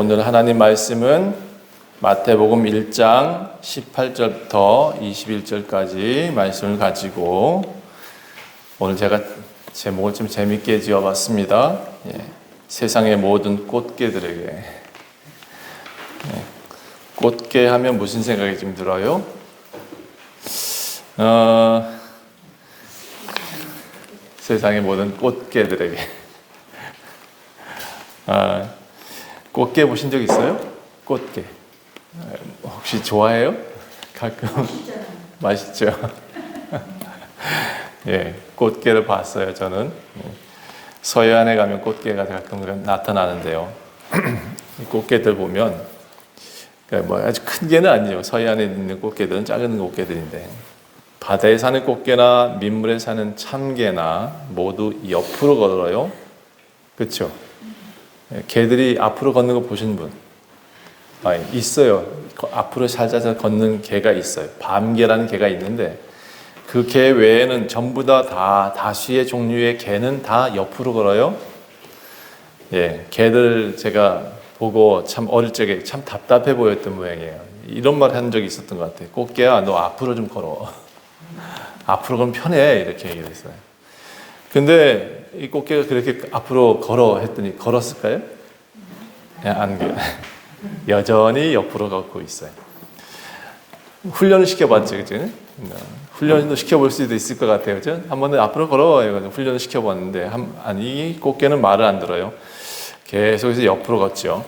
오늘 하나님 말씀은 마태복음 1장 18절부터 21절까지 말씀을 가지고 오늘 제가 제목을 좀 재밌게 지어봤습니다. 세상의 모든 꽃게들에게. 꽃게 하면 무슨 생각이 좀 들어요? 세상의 모든 꽃게들에게. 꽃게 보신 적 있어요? 꽃게. 혹시 좋아해요? 가끔 맛있죠. 예, 꽃게를 봤어요. 저는 서해안에 가면 꽃게가 가끔 나타나는데요. 이 꽃게들 보면 뭐 아주 큰 개는 아니죠. 서해안에 있는 꽃게들은 작은 꽃게들인데 바다에 사는 꽃게나 민물에 사는 참게나 모두 옆으로 걸어요. 그렇죠? 개들이 앞으로 걷는 거 보신 분? 있어요. 앞으로 살살 걷는 개가 있어요. 밤개라는 개가 있는데 그 개 외에는 전부 다 다수의 종류의 개는 다 옆으로 걸어요. 예, 개들 제가 보고 참 어릴 적에 참 답답해 보였던 모양이에요. 이런 말 한 적이 있었던 것 같아요. 꽃게야, 너 앞으로 좀 걸어. 앞으로 가면 편해. 이렇게 얘기를 했어요. 근데 이 꽃게가 그렇게 앞으로 걸어 했더니 걸었을까요? 안, 여전히 옆으로 걷고 있어요. 훈련을 시켜봤죠, 그죠? 훈련도 시켜볼 수도 있을 것 같아요, 그죠? 한 번은 앞으로 걸어 해가지고 훈련을 시켜봤는데 이 꽃게는 말을 안 들어요. 계속해서 옆으로 걷죠.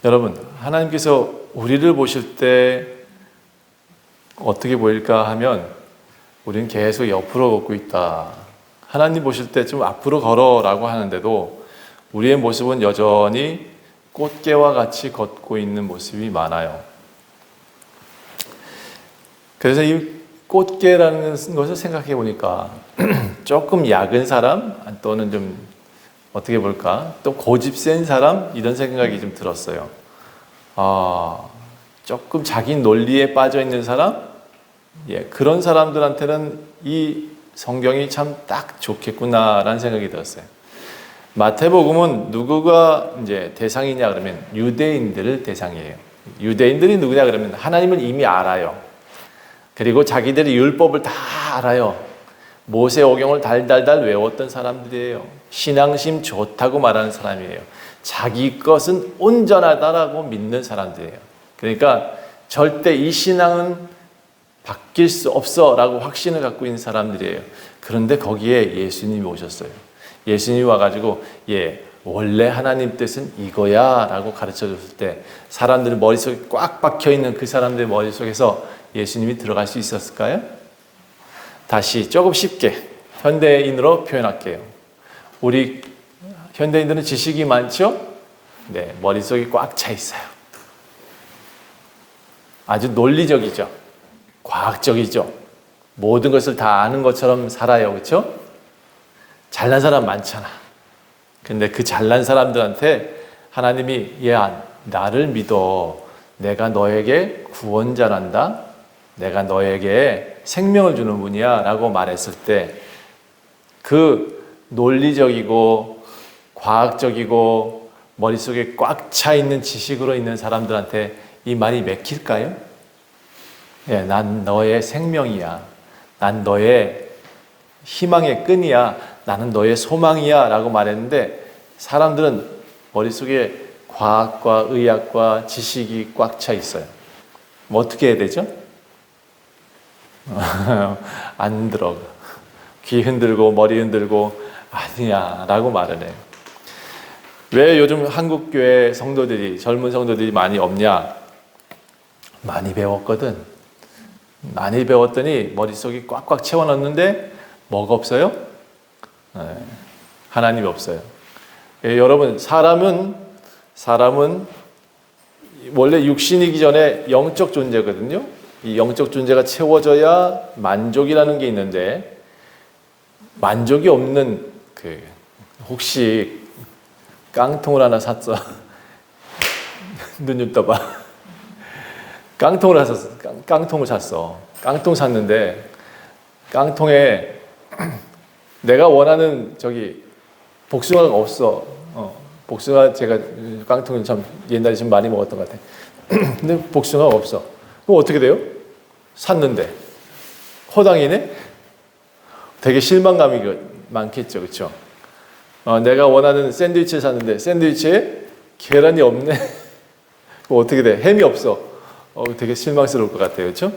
여러분, 하나님께서 우리를 보실 때 어떻게 보일까 하면 우리는 계속 옆으로 걷고 있다. 하나님 보실 때 좀 앞으로 걸어라고 하는데도 우리의 모습은 여전히 꽃게와 같이 걷고 있는 모습이 많아요. 그래서 이 꽃게라는 것을 생각해 보니까 조금 약은 사람 또는 좀 어떻게 볼까 또 고집 센 사람 이런 생각이 좀 들었어요. 조금 자기 논리에 빠져 있는 사람, 그런 사람들한테는 이 성경이 참 딱 좋겠구나라는 생각이 들었어요. 마태복음은 누구가 이제 대상이냐 그러면 유대인들을 대상이에요. 유대인들이 누구냐 그러면 하나님을 이미 알아요. 그리고 자기들이 율법을 다 알아요. 모세오경을 달달달 외웠던 사람들이에요. 신앙심 좋다고 말하는 사람이에요. 자기 것은 온전하다라고 믿는 사람들이에요. 그러니까 절대 이 신앙은 바뀔 수 없어 라고 확신을 갖고 있는 사람들이에요. 그런데 거기에 예수님이 오셨어요. 예수님이 와가지고 원래 하나님 뜻은 이거야 라고 가르쳐 줬을 때 사람들 머릿속에 꽉 박혀있는 그 사람들의 머릿속에서 예수님이 들어갈 수 있었을까요? 다시 조금 쉽게 현대인으로 표현할게요. 우리 현대인들은 지식이 많죠? 네, 머릿속에 꽉 차 있어요. 아주 논리적이죠. 과학적이죠. 모든 것을 다 아는 것처럼 살아요. 그렇죠? 잘난 사람 많잖아. 근데 그 잘난 사람들한테 하나님이 나를 믿어. 내가 너에게 구원자란다. 내가 너에게 생명을 주는 분이야 라고 말했을 때 그 논리적이고 과학적이고 머릿속에 꽉 차 있는 지식으로 있는 사람들한테 이 말이 맥힐까요? 난 너의 생명이야. 난 너의 희망의 끈이야. 나는 너의 소망이야 라고 말했는데 사람들은 머릿속에 과학과 의학과 지식이 꽉 차 있어요. 뭐 어떻게 해야 되죠? 안 들어가. 귀 흔들고 머리 흔들고 아니야 라고 말을 해요. 왜 요즘 한국교회 성도들이 젊은 성도들이 많이 없냐? 많이 배웠거든. 많이 배웠더니 머릿속이 꽉꽉 채워놨는데 뭐가 없어요? 하나님이 없어요. 여러분 사람은 원래 육신이기 전에 영적 존재거든요. 이 영적 존재가 채워져야 만족이라는 게 있는데 만족이 없는 혹시 깡통을 하나 샀어? 눈 좀 떠봐. 깡통을 샀어. 깡통 샀는데 깡통에 내가 원하는 복숭아가 없어. 복숭아 제가 깡통을 참 옛날에 좀 많이 먹었던 것 같아요. 근데 복숭아가 없어. 그럼 어떻게 돼요? 샀는데 허당이네. 되게 실망감이 많겠죠, 그렇죠? 내가 원하는 샌드위치를 샀는데 샌드위치에 계란이 없네. 그럼 어떻게 돼? 햄이 없어. 되게 실망스러울 것 같아요, 그렇죠?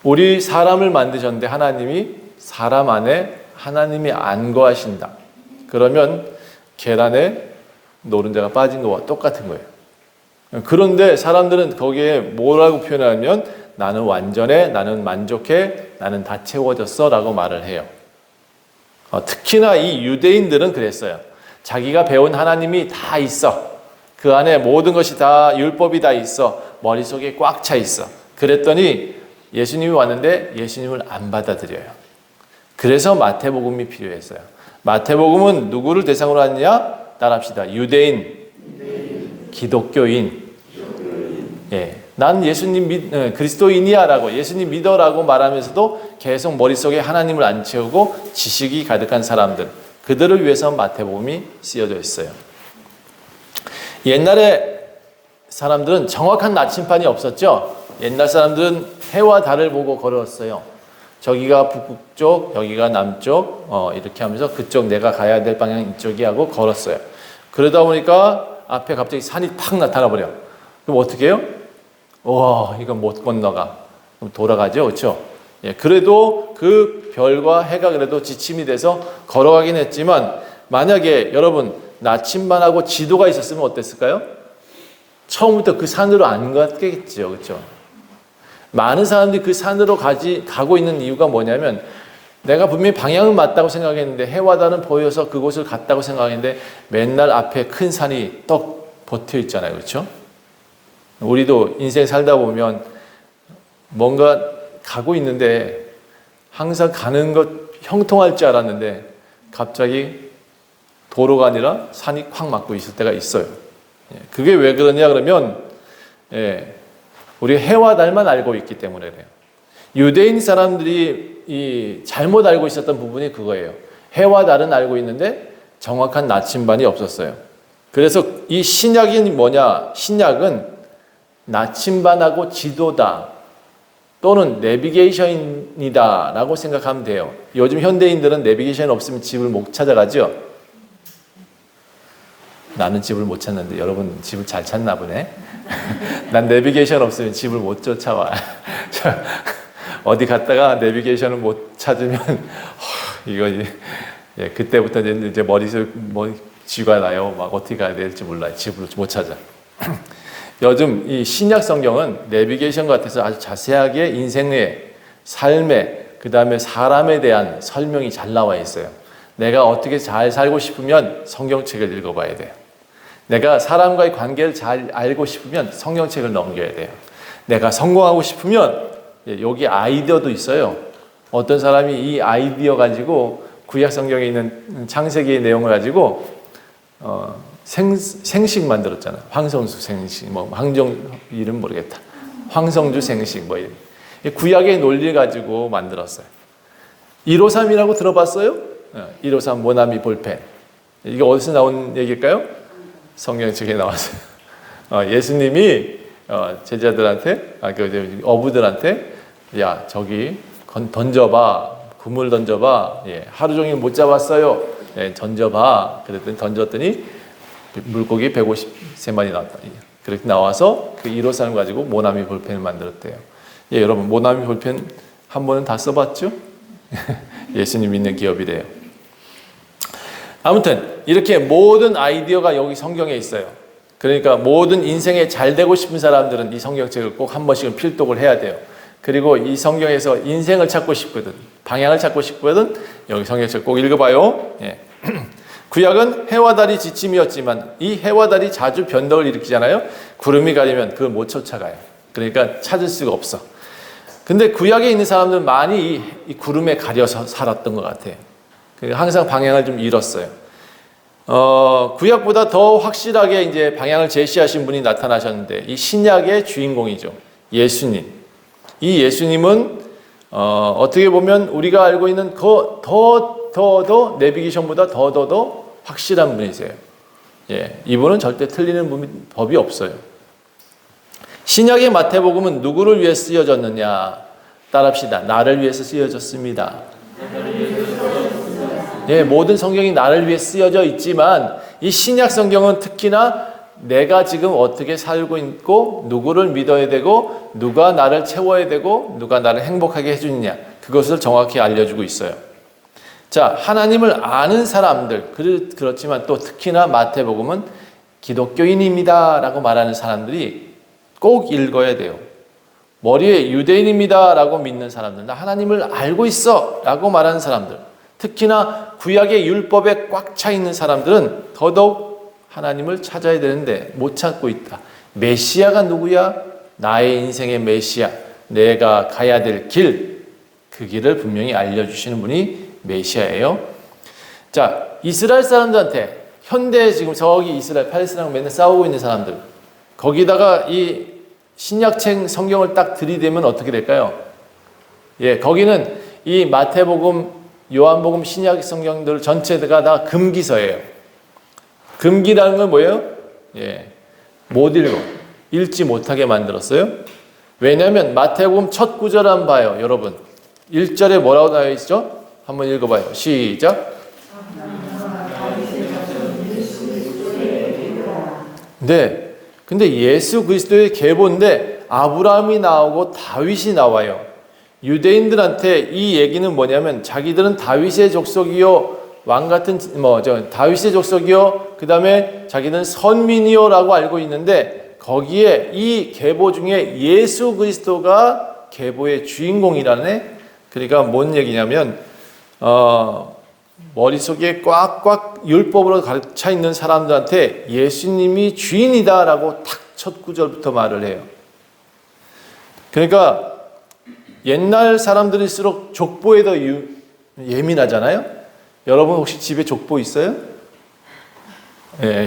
우리 사람을 만드셨는데 하나님이 사람 안에 하나님이 안 거하신다. 그러면 계란에 노른자가 빠진 거와 똑같은 거예요. 그런데 사람들은 거기에 뭐라고 표현하면 나는 완전해, 나는 만족해, 나는 다 채워졌어 라고 말을 해요. 특히나 이 유대인들은 그랬어요. 자기가 배운 하나님이 다 있어. 그 안에 모든 것이 다 율법이 다 있어. 머릿속에 꽉 차 있어. 그랬더니 예수님이 왔는데 예수님을 안 받아들여요. 그래서 마태복음이 필요했어요. 마태복음은 누구를 대상으로 하느냐? 따라합시다. 유대인, 기독교인. 예, 난 예수님 그리스도인이야 라고 예수님 믿어라고 말하면서도 계속 머릿속에 하나님을 안 채우고 지식이 가득한 사람들, 그들을 위해서 마태복음이 쓰여져 있어요. 옛날에 사람들은 정확한 나침판이 없었죠. 옛날 사람들은 해와 달을 보고 걸었어요. 저기가 북쪽, 여기가 남쪽, 이렇게 하면서 그쪽 내가 가야 될 방향 이쪽이 하고 걸었어요. 그러다 보니까 앞에 갑자기 산이 팍 나타나 버려. 그럼 어떻게 해요? 와, 이건 못 건너가. 그럼 돌아가죠, 그렇죠? 예, 그래도 그 별과 해가 그래도 지침이 돼서 걸어가긴 했지만 만약에 여러분 나침반하고 지도가 있었으면 어땠을까요? 처음부터 그 산으로 안 갔겠죠, 그렇죠? 많은 사람들이 그 산으로 가고 있는 이유가 뭐냐면 내가 분명히 방향은 맞다고 생각했는데 해와 달은 보여서 그곳을 갔다고 생각했는데 맨날 앞에 큰 산이 떡 버텨 있잖아요, 그렇죠? 우리도 인생 살다 보면 뭔가 가고 있는데 항상 가는 것 형통할 줄 알았는데 갑자기 도로가 아니라 산이 콱 막고 있을 때가 있어요. 그게 왜 그러냐 그러면 우리 해와 달만 알고 있기 때문에 그래요. 유대인 사람들이 잘못 알고 있었던 부분이 그거예요. 해와 달은 알고 있는데 정확한 나침반이 없었어요. 그래서 이 신약이 뭐냐? 신약은 나침반하고 지도다 또는 내비게이션이다 라고 생각하면 돼요. 요즘 현대인들은 내비게이션 없으면 집을 못 찾아가죠. 나는 집을 못 찾는데 여러분 집을 잘 찾나 보네. 난 내비게이션 없으면 집을 못 쫓아와. 어디 갔다가 내비게이션을 못 찾으면 이거 그때부터 이제 머릿속 쥐가 나요. 막 어떻게 가야 될지 몰라요. 집을 못 찾아. 요즘 이 신약 성경은 내비게이션 같아서 아주 자세하게 인생의 삶에 그 다음에 사람에 대한 설명이 잘 나와 있어요. 내가 어떻게 잘 살고 싶으면 성경책을 읽어봐야 돼요. 내가 사람과의 관계를 잘 알고 싶으면 성경책을 넘겨야 돼요. 내가 성공하고 싶으면 여기 아이디어도 있어요. 어떤 사람이 이 아이디어 가지고 구약 성경에 있는 창세기의 내용을 가지고 생식 만들었잖아. 황성수 생식, 황정 이름 모르겠다. 황성주 생식 이름. 구약의 논리 가지고 만들었어요. 153이라고 들어봤어요? 153 모나미 볼펜. 이게 어디서 나온 얘기일까요? 성경책에 나왔어요. 예수님이 제자들한테, 어부들한테, 야 저기 던져봐, 그물 던져봐. 하루 종일 못 잡았어요. 던져봐. 그랬더니 던졌더니 물고기 153마리 나왔다. 그렇게 나와서 그 153을 가지고 모나미 볼펜을 만들었대요. 여러분 모나미 볼펜 한 번은 다 써봤죠? 예수님 믿는 기업이래요. 아무튼 이렇게 모든 아이디어가 여기 성경에 있어요. 그러니까 모든 인생에 잘 되고 싶은 사람들은 이 성경책을 꼭 한 번씩은 필독을 해야 돼요. 그리고 이 성경에서 인생을 찾고 싶거든, 방향을 찾고 싶거든, 여기 성경책 꼭 읽어봐요. 구약은 해와 달이 지침이었지만 이 해와 달이 자주 변덕을 일으키잖아요. 구름이 가리면 그걸 못 쫓아가요. 그러니까 찾을 수가 없어. 근데 구약에 있는 사람들은 많이 이 구름에 가려서 살았던 것 같아요. 항상 방향을 좀 잃었어요. 구약보다 더 확실하게 이제 방향을 제시하신 분이 나타나셨는데 이 신약의 주인공이죠. 예수님. 이 예수님은 어떻게 보면 우리가 알고 있는 더 내비게이션보다 더 확실한 분이세요. 이분은 절대 틀리는 법이 없어요. 신약의 마태복음은 누구를 위해 쓰여졌느냐? 따라합시다. 나를 위해서 쓰여졌습니다. 모든 성경이 나를 위해 쓰여져 있지만 이 신약 성경은 특히나 내가 지금 어떻게 살고 있고 누구를 믿어야 되고 누가 나를 채워야 되고 누가 나를 행복하게 해주느냐 그것을 정확히 알려주고 있어요. 자, 하나님을 아는 사람들 그렇지만 또 특히나 마태복음은 기독교인입니다 라고 말하는 사람들이 꼭 읽어야 돼요. 머리에 유대인입니다 라고 믿는 사람들, 나 하나님을 알고 있어 라고 말하는 사람들, 특히나 구약의 율법에 꽉 차 있는 사람들은 더더욱 하나님을 찾아야 되는데 못 찾고 있다. 메시아가 누구야? 나의 인생의 메시아, 내가 가야 될 길, 그 길을 분명히 알려주시는 분이 메시아예요. 자, 이스라엘 사람들한테 현대 지금 저기 이스라엘 팔레스타인하고 맨날 싸우고 있는 사람들, 거기다가 이 신약책 성경을 딱 들이대면 어떻게 될까요? 거기는 이 마태복음, 요한복음, 신약 성경들 전체가 다 금기서예요. 금기라는 건 뭐예요? 못 읽지 못하게 만들었어요. 왜냐하면 마태복음 첫 구절 한번 봐요, 여러분. 1절에 뭐라고 나와 있죠? 한번 읽어봐요. 시작. 네. 근데 예수 그리스도의 계보인데 아브라함이 나오고 다윗이 나와요. 유대인들한테 이 얘기는 뭐냐면 자기들은 다윗의 족속이요, 왕 같은 다윗의 족속이요, 그 다음에 자기는 선민이요라고 알고 있는데 거기에 이 계보 중에 예수 그리스도가 계보의 주인공이라네. 그러니까 뭔 얘기냐면 머릿속에 꽉꽉 율법으로 가르쳐 있는 사람들한테 예수님이 주인이다라고 탁 첫 구절부터 말을 해요. 그러니까 옛날 사람들일수록 족보에 더 예민하잖아요. 여러분 혹시 집에 족보 있어요?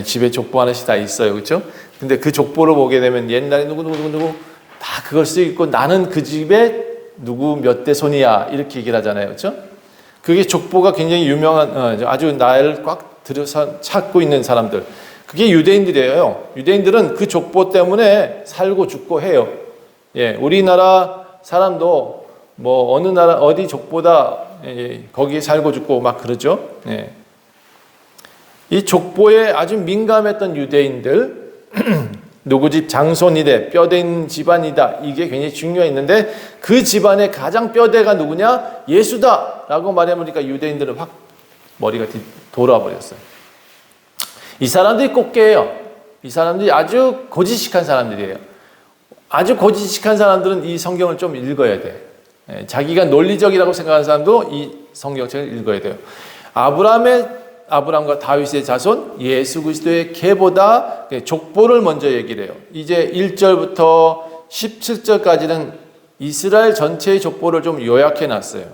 집에 족보 하나씩 다 있어요. 그렇죠? 근데 그 족보를 보게 되면 옛날에 누구 다 그걸 쓰고 있고 나는 그 집에 누구 몇 대 손이야 이렇게 얘기를 하잖아요. 그렇죠? 그게 족보가 굉장히 유명한 아주 나를 꽉 들여서 찾고 있는 사람들, 그게 유대인들이에요. 유대인들은 그 족보 때문에 살고 죽고 해요. 우리나라 사람도 뭐 어느 나라 어디 족보다 거기에 살고 죽고 막 그러죠. 이 족보에 아주 민감했던 유대인들 누구 집 장손이래, 뼈대 있는 집안이다, 이게 굉장히 중요했는데 그 집안의 가장 뼈대가 누구냐? 예수다 라고 말해보니까 유대인들은 확 머리가 돌아버렸어요. 이 사람들이 꽃게예요. 이 사람들이 아주 고지식한 사람들이에요. 아주 고지식한 사람들은 이 성경을 좀 읽어야 돼. 자기가 논리적이라고 생각하는 사람도 이 성경책을 읽어야 돼요. 아브라함과 다윗의 자손 예수 그리스도의 계보다 족보를 먼저 얘기를 해요. 이제 1절부터 17절까지는 이스라엘 전체의 족보를 좀 요약해 놨어요.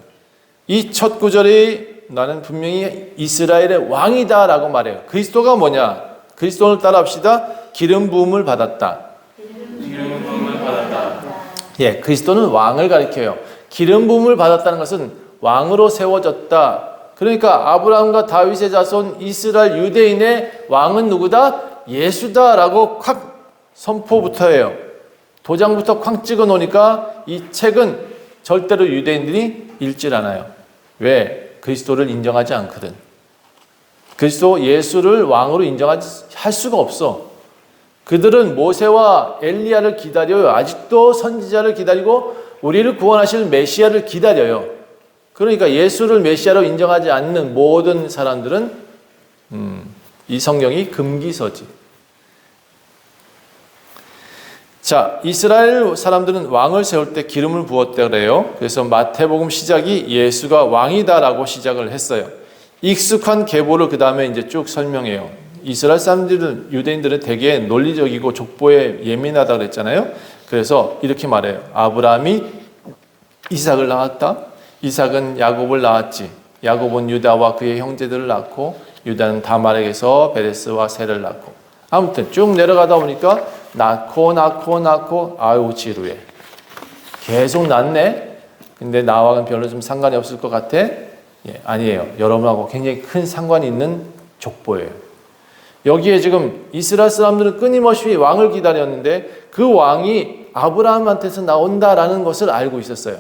이 첫 구절이 나는 분명히 이스라엘의 왕이다 라고 말해요. 그리스도가 뭐냐? 그리스도를 따라합시다. 기름 부음을 받았다. 기름 부음을 받았다. 그리스도는 왕을 가리켜요. 기름 부음을 받았다는 것은 왕으로 세워졌다. 그러니까 아브라함과 다윗의 자손 이스라엘 유대인의 왕은 누구다? 예수다라고 콱 선포부터 해요. 도장부터 쾅 찍어 놓으니까 이 책은 절대로 유대인들이 읽질 않아요. 왜? 그리스도를 인정하지 않거든. 그리스도 예수를 왕으로 할 수가 없어. 그들은 모세와 엘리야를 기다려요. 아직도 선지자를 기다리고 우리를 구원하실 메시아를 기다려요. 그러니까 예수를 메시아로 인정하지 않는 모든 사람들은 이 성경이 금기서지. 자, 이스라엘 사람들은 왕을 세울 때 기름을 부었다 그래요. 그래서 마태복음 시작이 예수가 왕이다라고 시작을 했어요. 익숙한 계보를 그 다음에 이제 쭉 설명해요. 이스라엘 사람들은, 유대인들은 되게 논리적이고 족보에 예민하다 그랬잖아요. 그래서 이렇게 말해요. 아브라함이 이삭을 낳았다. 이삭은 야곱을 낳았지. 야곱은 유다와 그의 형제들을 낳고 유다는 다말에게서 베레스와 셀을 낳고. 아무튼 쭉 내려가다 보니까 낳고 아유 지루해. 계속 낳네. 근데 나와는 별로 좀 상관이 없을 것 같아. 아니에요. 여러분하고 굉장히 큰 상관이 있는 족보예요. 여기에 지금 이스라엘 사람들은 끊임없이 왕을 기다렸는데 그 왕이 아브라함한테서 나온다라는 것을 알고 있었어요.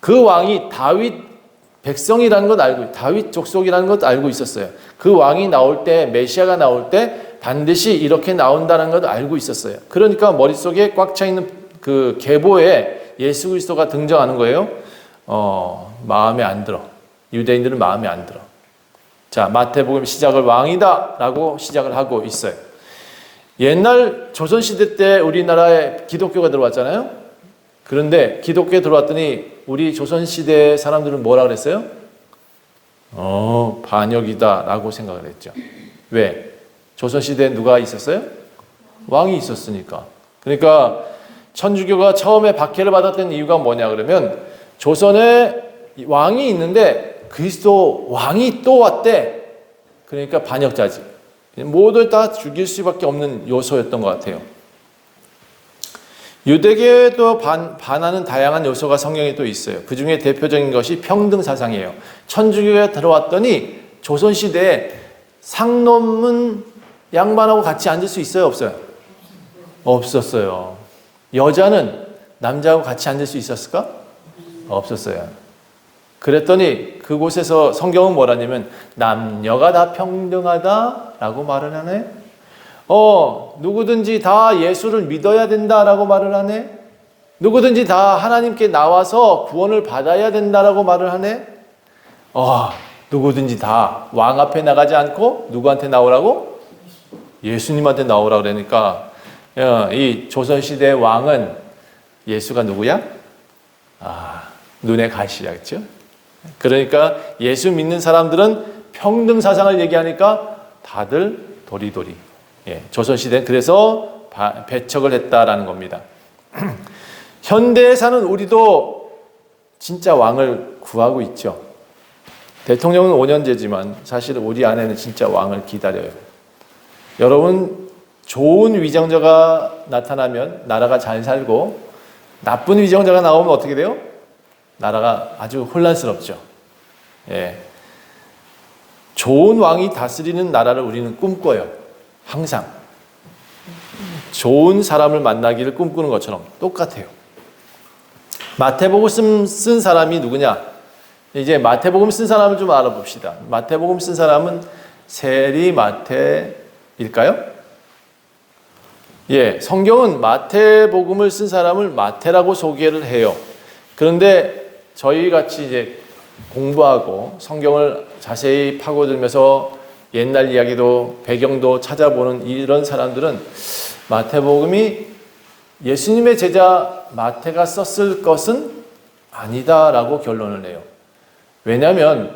그 왕이 다윗 백성이라는 것 알고, 다윗 족속이라는 것 알고 있었어요. 그 왕이 나올 때, 메시아가 나올 때 반드시 이렇게 나온다는 것 알고 있었어요. 그러니까 머릿속에 꽉 차 있는 그 계보에 예수 그리스도가 등장하는 거예요. 마음에 안 들어. 유대인들은 마음에 안 들어. 자, 마태복음 시작을 왕이다 라고 시작을 하고 있어요. 옛날 조선시대 때 우리나라에 기독교가 들어왔잖아요. 그런데 기독교에 들어왔더니 우리 조선시대 사람들은 뭐라 그랬어요? 반역이다 라고 생각을 했죠. 왜? 조선시대에 누가 있었어요? 왕이 있었으니까. 그러니까 천주교가 처음에 박해를 받았던 이유가 뭐냐 그러면 조선에 왕이 있는데 그리스도 왕이 또 왔대. 그러니까 반역자지. 모두 다 죽일 수밖에 없는 요소였던 것 같아요. 유대교에도 반하는 다양한 요소가 성경에 또 있어요. 그 중에 대표적인 것이 평등 사상이에요. 천주교에 들어왔더니 조선시대에 상놈은 양반하고 같이 앉을 수 있어요? 없어요? 없었어요. 여자는 남자하고 같이 앉을 수 있었을까? 없었어요. 그랬더니 그곳에서 성경은 뭐라냐면 남녀가 다 평등하다라고 말을 하네. 누구든지 다 예수를 믿어야 된다라고 말을 하네. 누구든지 다 하나님께 나와서 구원을 받아야 된다라고 말을 하네. 누구든지 다 왕 앞에 나가지 않고 누구한테 나오라고? 예수님한테 나오라 그러니까 이 조선시대 왕은 예수가 누구야? 눈에 가시야, 그렇죠? 그러니까 예수 믿는 사람들은 평등 사상을 얘기하니까 다들 도리도리. 조선시대는 그래서 배척을 했다라는 겁니다. 현대에 사는 우리도 진짜 왕을 구하고 있죠. 대통령은 5년제지만 사실 우리 안에는 진짜 왕을 기다려요. 여러분, 좋은 위정자가 나타나면 나라가 잘 살고 나쁜 위정자가 나오면 어떻게 돼요? 나라가 아주 혼란스럽죠. 좋은 왕이 다스리는 나라를 우리는 꿈꿔요. 항상. 좋은 사람을 만나기를 꿈꾸는 것처럼 똑같아요. 마태복음 쓴 사람이 누구냐? 이제 마태복음 쓴 사람을 좀 알아봅시다. 마태복음 쓴 사람은 세리 마태일까요? 성경은 마태복음을 쓴 사람을 마태라고 소개를 해요. 그런데 저희 같이 이제 공부하고 성경을 자세히 파고들면서 옛날 이야기도 배경도 찾아보는 이런 사람들은 마태복음이 예수님의 제자 마태가 썼을 것은 아니다라고 결론을 내요. 왜냐하면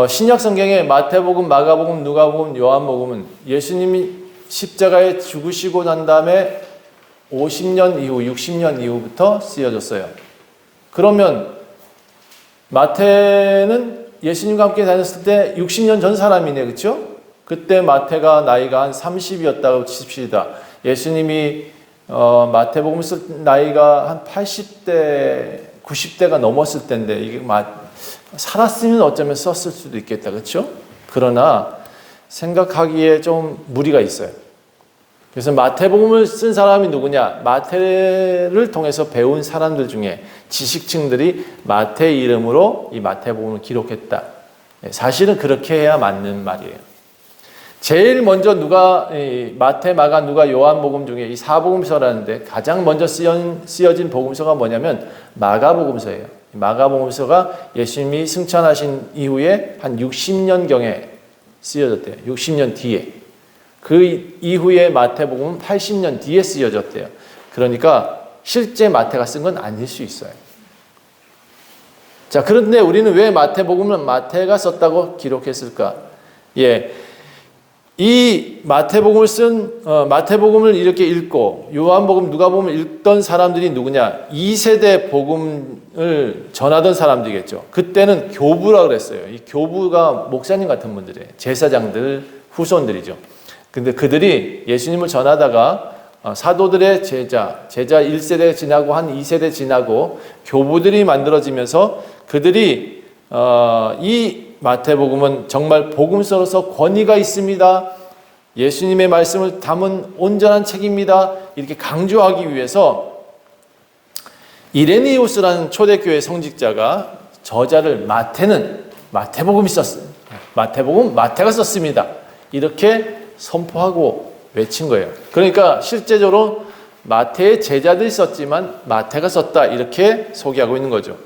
신약 성경에 마태복음, 마가복음, 누가복음, 요한복음은 예수님이 십자가에 죽으시고 난 다음에 50년 이후, 60년 이후부터 쓰여졌어요. 그러면 마태는 예수님과 함께 다녔을 때 60년 전 사람이네, 그렇죠? 그때 마태가 나이가 한 30이었다고 칩시다. 예수님이 마태복음 쓸 나이가 한 80대, 90대가 넘었을 때인데 이게 살았으면 어쩌면 썼을 수도 있겠다, 그렇죠? 그러나 생각하기에 좀 무리가 있어요. 그래서 마태복음을 쓴 사람이 누구냐? 마태를 통해서 배운 사람들 중에 지식층들이 마태 이름으로 이 마태복음을 기록했다. 사실은 그렇게 해야 맞는 말이에요. 제일 먼저 누가 마태, 마가, 누가, 요한복음 중에 이 사복음서라는데 가장 먼저 쓰여진 복음서가 뭐냐면 마가복음서예요. 마가복음서가 예수님이 승천하신 이후에 한 60년경에 쓰여졌대요. 60년 뒤에. 그 이후에 마태복음은 80년 뒤에 쓰여졌대요. 그러니까 실제 마태가 쓴 건 아닐 수 있어요. 자, 그런데 우리는 왜 마태복음을 마태가 썼다고 기록했을까? 이 마태복음을 이렇게 읽고 요한복음, 누가복음을 읽던 사람들이 누구냐? 2세대 복음을 전하던 사람들이겠죠. 그때는 교부라 그랬어요. 이 교부가 목사님 같은 분들이에요. 제사장들, 후손들이죠. 근데 그들이 예수님을 전하다가 사도들의 제자 1세대 지나고 한 2세대 지나고 교부들이 만들어지면서 그들이 이 마태복음은 정말 복음서로서 권위가 있습니다. 예수님의 말씀을 담은 온전한 책입니다. 이렇게 강조하기 위해서 이레니우스라는 초대교회 성직자가 저자를 마태복음이 썼어요. 마태복음 마태가 썼습니다. 이렇게 선포하고 외친 거예요. 그러니까 실제적으로 마태의 제자들이 썼지만 마태가 썼다 이렇게 소개하고 있는 거죠.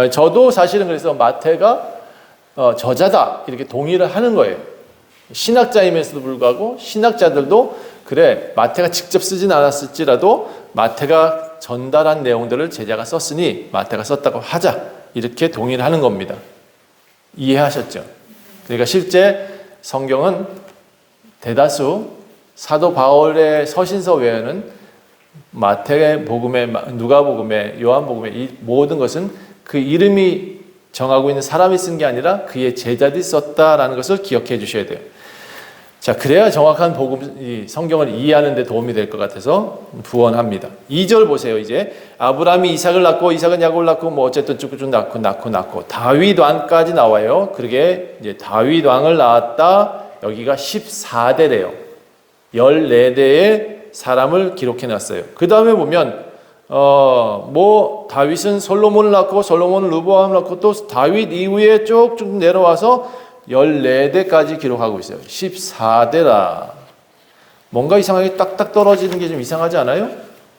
저도 사실은 그래서 마태가 저자다 이렇게 동의를 하는 거예요. 신학자임에도 불구하고 신학자들도 그래 마태가 직접 쓰진 않았을지라도 마태가 전달한 내용들을 제자가 썼으니 마태가 썼다고 하자 이렇게 동의를 하는 겁니다. 이해하셨죠? 그러니까 실제 성경은 대다수 사도 바울의 서신서 외에는 마태복음에, 누가복음에, 요한복음에 이 모든 것은 그 이름이 정하고 있는 사람이 쓴 게 아니라 그의 제자들이 썼다라는 것을 기억해 주셔야 돼요. 자, 그래야 정확한 복음, 성경을 이해하는 데 도움이 될 것 같아서 부원합니다. 2절 보세요. 이제 아브라함이 이삭을 낳고 이삭은 야곱을 낳고 뭐 어쨌든 쭉쭉 낳고 다윗 왕까지 나와요. 그러게 이제 다윗 왕을 낳았다. 여기가 14대래요. 14대의 사람을 기록해 놨어요. 그 다음에 보면 다윗은 솔로몬을 낳고 솔로몬은 르보암을 낳고 또 다윗 이후에 쭉쭉 내려와서 14대까지 기록하고 있어요. 14대라. 뭔가 이상하게 딱딱 떨어지는 게 좀 이상하지 않아요?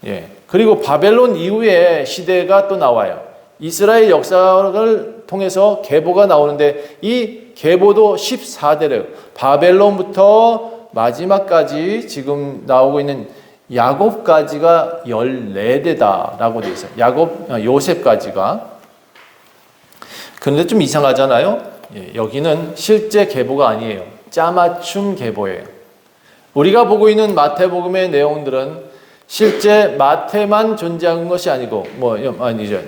예. 그리고 바벨론 이후에 시대가 또 나와요. 이스라엘 역사를 통해서 계보가 나오는데 이 계보도 14대래요. 바벨론부터 마지막까지 지금 나오고 있는 야곱까지가 14대다라고 되어 있어요. 요셉까지가. 그런데 좀 이상하잖아요. 예, 여기는 실제 계보가 아니에요. 짜맞춤 계보예요. 우리가 보고 있는 마태복음의 내용들은 실제 마태만 존재한 것이 아니고 아니죠.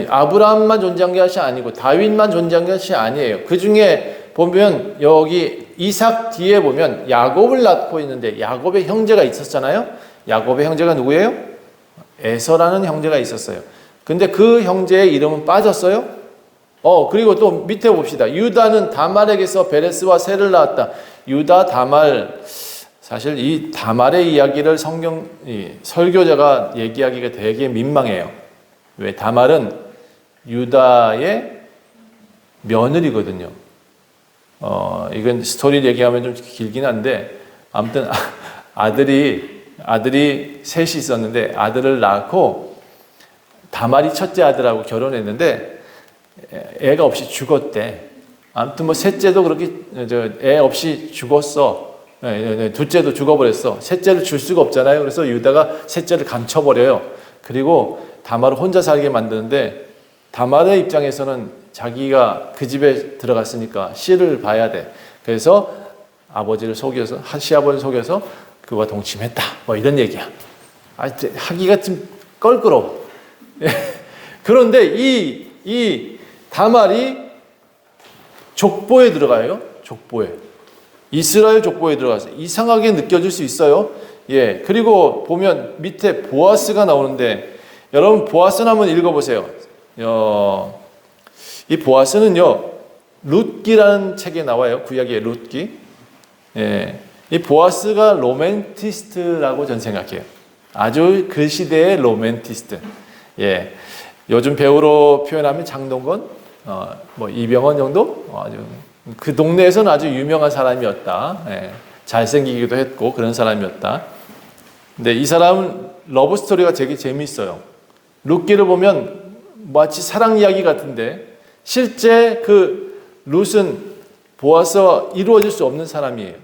아브라함만 존재한 것이 아니고 다윗만 존재한 것이 아니에요. 그 중에 보면 여기 이삭 뒤에 보면 야곱을 낳고 있는데 야곱의 형제가 있었잖아요. 야곱의 형제가 누구예요? 에서라는 형제가 있었어요. 근데 그 형제의 이름은 빠졌어요. 그리고 또 밑에 봅시다. 유다는 다말에게서 베레스와 셀을 낳았다. 유다, 다말. 사실 이 다말의 이야기를 설교자가 얘기하기가 되게 민망해요. 왜? 다말은 유다의 며느리거든요. 이건 스토리를 얘기하면 좀 길긴 한데, 아무튼 아들이 셋이 있었는데, 아들을 낳고, 다말이 첫째 아들하고 결혼했는데, 애가 없이 죽었대. 아무튼 셋째도 그렇게 애 없이 죽었어. 둘째도 죽어버렸어. 셋째를 줄 수가 없잖아요. 그래서 유다가 셋째를 감춰버려요. 그리고 다말을 혼자 살게 만드는데 다말의 입장에서는 자기가 그 집에 들어갔으니까 씨를 봐야 돼. 그래서 시아버지를 속여서 그와 동침했다. 이런 얘기야. 하기가 좀 껄끄러워. 그런데 이 다말이 족보에 들어가요. 족보에. 이스라엘 족보에 들어가서 이상하게 느껴질 수 있어요. 예. 그리고 보면 밑에 보아스가 나오는데 여러분 보아스는 한번 읽어보세요. 이 보아스는요. 룻기라는 책에 나와요. 구약의 룻기. 예. 이 보아스가 로맨티스트라고 저는 생각해요. 아주 그 시대의 로맨티스트. 예. 요즘 배우로 표현하면 장동건, 이병헌 정도? 아주 그 동네에서는 아주 유명한 사람이었다. 예, 잘생기기도 했고 그런 사람이었다. 근데 이 사람은 러브 스토리가 되게 재미있어요. 룻기를 보면 마치 사랑 이야기 같은데 실제 그 룻은 보아서 이루어질 수 없는 사람이에요.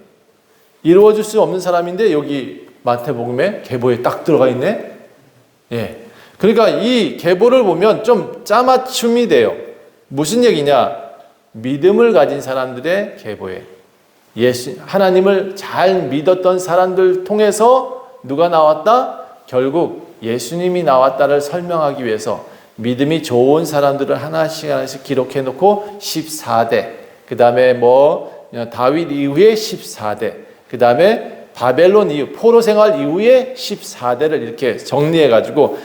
이루어질 수 없는 사람인데 여기 마태복음에 계보에 딱 들어가 있네. 예. 그러니까 이 계보를 보면 좀 짜맞춤이 돼요. 무슨 얘기냐? 믿음을 가진 사람들의 계보에 하나님을 잘 믿었던 사람들 통해서 누가 나왔다? 결국 예수님이 나왔다를 설명하기 위해서 믿음이 좋은 사람들을 하나씩 기록해 놓고 14대, 그 다음에 다윗 이후에 14대, 그 다음에 바벨론 이후, 포로 생활 이후에 14대를 이렇게 정리해 가지고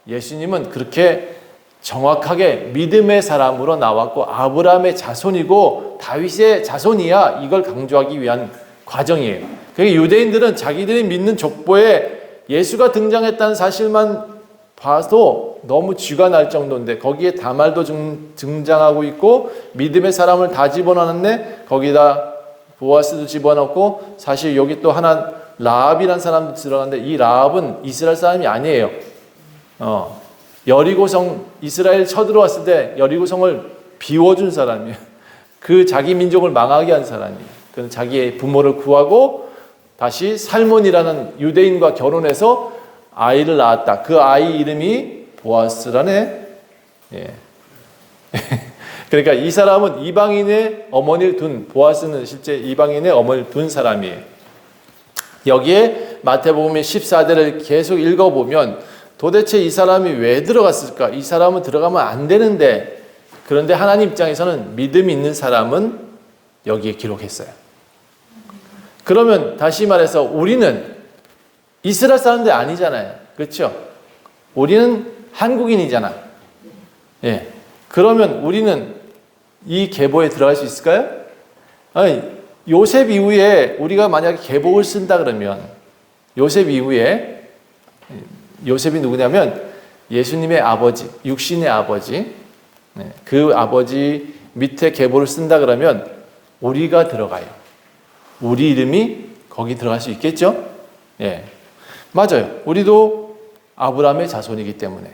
예수님은 그렇게 정확하게 믿음의 사람으로 나왔고 아브라함의 자손이고 다윗의 자손이야, 이걸 강조하기 위한 과정이에요. 그러니까 유대인들은 자기들이 믿는 족보에 예수가 등장했다는 사실만 봐도 너무 쥐가 날 정도인데, 거기에 다말도 등장하고 있고 믿음의 사람을 다 집어넣었네, 거기다 보아스도 집어넣고, 사실 여기 또 하나 라합이라는 사람도 들어가는데, 이 라합은 이스라엘 사람이 아니에요. 여리고성, 이스라엘 쳐들어왔을 때 여리고성을 비워준 사람이에요. 그 자기 민족을 망하게 한 사람이에요. 그는 자기의 부모를 구하고 다시 살몬이라는 유대인과 결혼해서 아이를 낳았다. 그 아이 이름이 보아스라네. 예. 그러니까 이 사람은 이방인의 어머니를 둔, 보아스는 실제 이방인의 어머니를 둔 사람이에요. 여기에 마태복음의 14대를 계속 읽어보면 도대체 이 사람이 왜 들어갔을까? 이 사람은 들어가면 안 되는데, 그런데 하나님 입장에서는 믿음이 있는 사람은 여기에 기록했어요. 그러면 다시 말해서 우리는 이스라엘 사람들 아니잖아요. 그렇죠? 우리는 한국인이잖아. 예. 그러면 우리는 이 계보에 들어갈 수 있을까요? 아니, 요셉 이후에 우리가 만약에 계보를 쓴다 그러면, 요셉 이후에, 요셉이 누구냐면 예수님의 아버지, 육신의 아버지, 그 아버지 밑에 계보를 쓴다 그러면 우리가 들어가요. 우리 이름이 거기 들어갈 수 있겠죠? 예, 맞아요. 우리도 아브라함의 자손이기 때문에.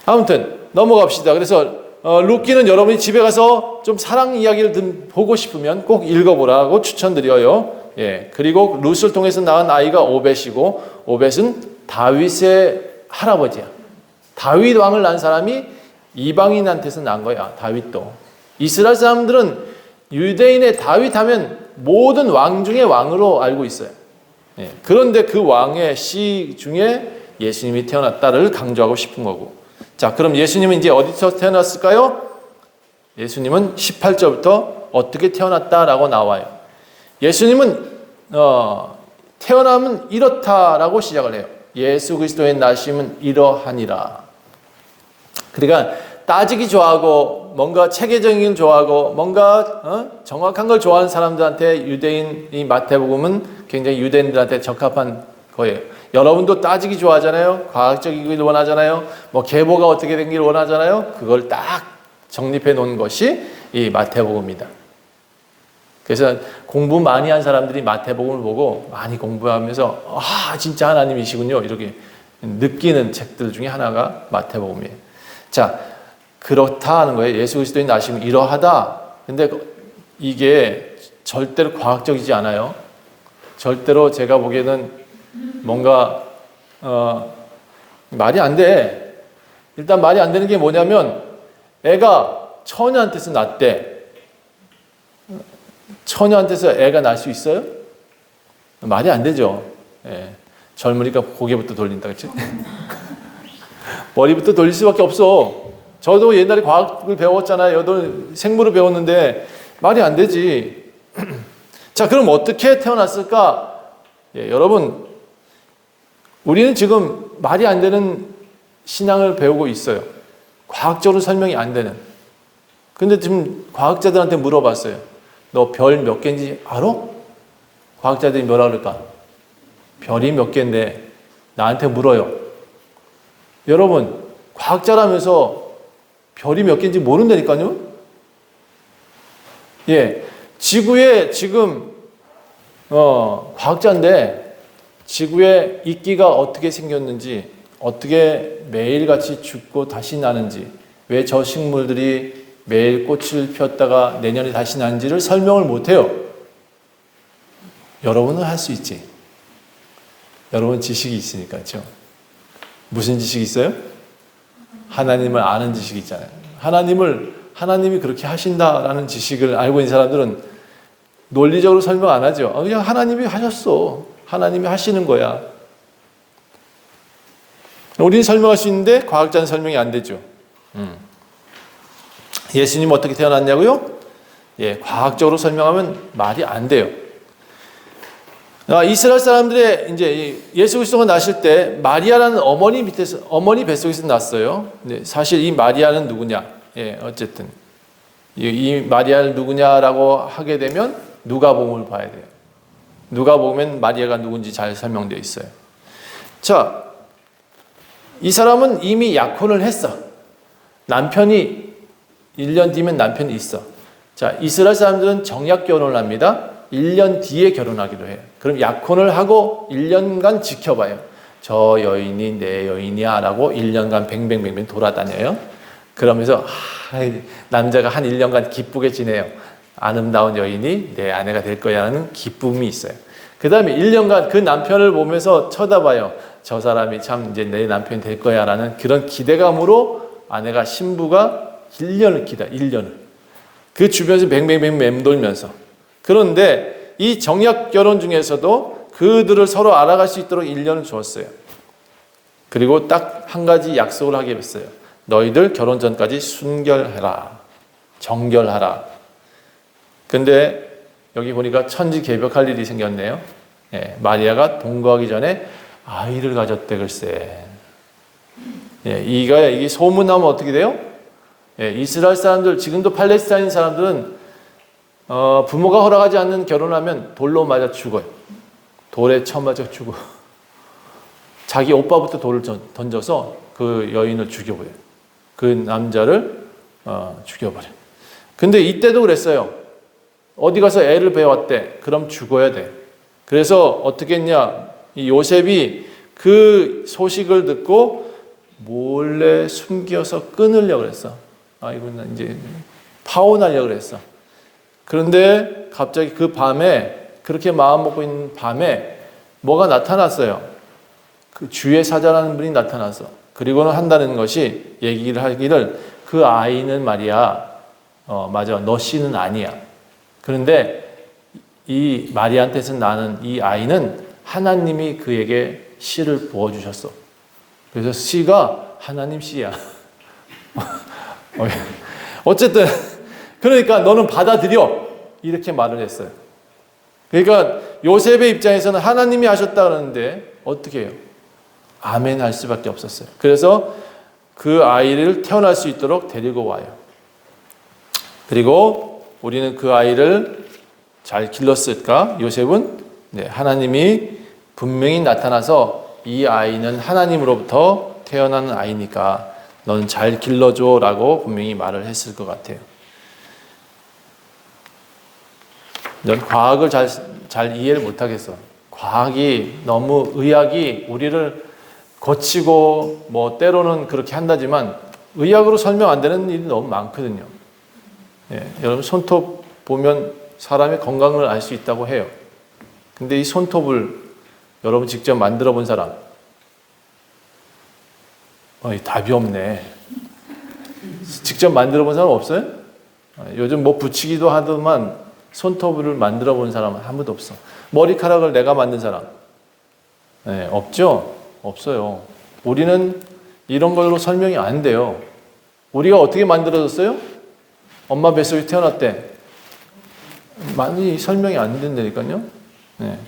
아무튼 넘어갑시다. 그래서 룻기는 여러분이 집에 가서 좀 사랑 이야기를 보고 싶으면 꼭 읽어보라고 추천드려요. 예, 그리고 룻을 통해서 낳은 아이가 오벳이고, 오벳은 다윗의 할아버지야. 다윗 왕을 낳은 사람이 이방인한테서 난 거야. 다윗도. 이스라엘 사람들은 유대인의 다윗 하면 모든 왕 중에 왕으로 알고 있어요. 예, 그런데 그 왕의 씨 중에 예수님이 태어났다를 강조하고 싶은 거고. 자, 그럼 예수님은 이제 어디서 태어났을까요? 예수님은 18절부터 어떻게 태어났다라고 나와요. 예수님은 태어나면 이렇다라고 시작을 해요. 예수 그리스도의 나심은 이러하니라. 그러니까 따지기 좋아하고 뭔가 체계적인 걸 좋아하고 뭔가 정확한 걸 좋아하는 사람들한테 유대인 이 마태복음은 굉장히 유대인들한테 적합한 거예요. 여러분도 따지기 좋아하잖아요. 과학적이길 원하잖아요. 뭐 계보가 어떻게 된 길 원하잖아요. 그걸 딱 정립해 놓은 것이 이 마태복음이다. 그래서 공부 많이 한 사람들이 마태복음을 보고 많이 공부하면서 아, 진짜 하나님이시군요, 이렇게 느끼는 책들 중에 하나가 마태복음이에요. 자, 그렇다 하는 거예요. 예수 그리스도의 나심은 이러하다. 근데 이게 절대로 과학적이지 않아요. 절대로 제가 보기에는 뭔가 말이 안 돼. 일단 말이 안 되는 게 뭐냐면, 애가 처녀한테서 낳대. 처녀한테서 애가 날 수 있어요? 말이 안 되죠. 예. 젊으니까 고개부터 돌린다, 그렇지? 머리부터 돌릴 수밖에 없어. 저도 옛날에 과학을 배웠잖아요. 저도 생물을 배웠는데 말이 안 되지. 자, 그럼 어떻게 태어났을까? 예, 여러분, 우리는 지금 말이 안 되는 신앙을 배우고 있어요. 과학적으로 설명이 안 되는. 근데 지금 과학자들한테 물어봤어요. 너 별 몇 개인지 알아? 과학자들이 뭐라 그럴까? 별이 몇 개인데 나한테 물어요. 여러분, 과학자라면서 별이 몇 개인지 모른다니까요? 예, 지구에 지금 과학자인데 지구에 이끼가 어떻게 생겼는지, 어떻게 매일같이 죽고 다시 나는지, 왜 저 식물들이 매일 꽃을 피웠다가 내년에 다시 나는지를 설명을 못해요. 여러분은 할 수 있지. 여러분 지식이 있으니까, 그렇죠? 무슨 지식이 있어요? 하나님을 아는 지식이 있잖아요. 하나님이 그렇게 하신다라는 지식을 알고 있는 사람들은 논리적으로 설명 안 하죠. 그냥 하나님이 하셨어. 하나님이 하시는 거야. 우리는 설명할 수 있는데 과학자는 설명이 안 되죠. 예수님 어떻게 태어났냐고요? 예, 과학적으로 설명하면 말이 안 돼요. 이스라엘 사람들의 이제 예수 그리스도가 나실 때 마리아라는 어머니 뱃속에서 났어요. 네, 사실 이 마리아는 누구냐? 예, 어쨌든 이 마리아는 누구냐라고 하게 되면 누가복음을 봐야 돼요. 누가복음엔 마리아가 누군지 잘 설명되어 있어요. 자, 이 사람은 이미 약혼을 했어. 남편이 1년 뒤면 남편이 있어. 자, 이스라엘 사람들은 정약 결혼을 합니다. 1년 뒤에 결혼하기로 해요. 그럼 약혼을 하고 1년간 지켜봐요. 저 여인이 내 여인이야 라고 1년간 뱅뱅뱅뱅 돌아다녀요. 그러면서 남자가 한 1년간 기쁘게 지내요. 아름다운 여인이 내 아내가 될 거야 하는 기쁨이 있어요. 그 다음에 1년간 그 남편을 보면서 쳐다봐요. 저 사람이 참 이제 내 남편이 될 거야 라는 그런 기대감으로 아내가 신부가 1년을 기다려. 1년을. 그 주변에서 뱅뱅뱅 맴돌면서. 그런데 이 정약 결혼 중에서도 그들을 서로 알아갈 수 있도록 1년을 주었어요. 그리고 딱 한 가지 약속을 하게 했어요. 너희들 결혼 전까지 순결해라. 정결하라. 근데 여기 보니까 천지개벽할 일이 생겼네요. 예, 마리아가 동거하기 전에 아이를 가졌대 글쎄. 예, 이게 소문나면 어떻게 돼요? 예, 이스라엘 사람들, 지금도 팔레스타인 사람들은 부모가 허락하지 않는 결혼하면 돌로 맞아 죽어요. 돌에 쳐맞아 죽어. 자기 오빠부터 돌을 던져서 그 여인을 죽여버려요. 그 남자를 죽여버려요. 근데 이때도 그랬어요. 어디 가서 애를 배웠대. 그럼 죽어야 돼. 그래서 어떻게 했냐. 이 요셉이 그 소식을 듣고 몰래 숨겨서 끊으려고 그랬어. 아이고, 나 이제 파혼하려고 그랬어. 그런데 갑자기 그 밤에, 그렇게 마음 먹고 있는 밤에 뭐가 나타났어요. 그 주의 사자라는 분이 나타나서. 그리고는 한다는 것이 얘기를 하기를 그 아이는 말이야. 맞아. 너 씨는 아니야. 그런데 이 마리아한테서 나는 이 아이는 하나님이 그에게 씨를 부어주셨어. 그래서 씨가 하나님 씨야. 어쨌든 그러니까 너는 받아들여. 이렇게 말을 했어요. 그러니까 요셉의 입장에서는 하나님이 하셨다 그러는데 어떻게 해요? 아멘 할 수밖에 없었어요. 그래서 그 아이를 태어날 수 있도록 데리고 와요. 그리고 우리는 그 아이를 잘 길렀을까? 요셉은 하나님이 분명히 나타나서 이 아이는 하나님으로부터 태어나는 아이니까 넌 잘 길러줘 라고 분명히 말을 했을 것 같아요. 넌 과학을 잘 이해를 못하겠어. 과학이 너무 의학이 우리를 거치고 뭐 때로는 그렇게 한다지만 의학으로 설명 안 되는 일이 너무 많거든요. 예, 여러분 손톱 보면 사람의 건강을 알 수 있다고 해요. 근데 이 손톱을 여러분 직접 만들어 본 사람? 답이 없네. 직접 만들어 본 사람 없어요? 요즘 뭐 붙이기도 하더만 손톱을 만들어 본 사람은 아무도 없어. 머리카락을 내가 만든 사람? 네, 없죠? 없어요. 우리는 이런 걸로 설명이 안 돼요. 우리가 어떻게 만들어졌어요? 엄마 뱃속에 태어났대. 많이 설명이 안 된다니까요. 네.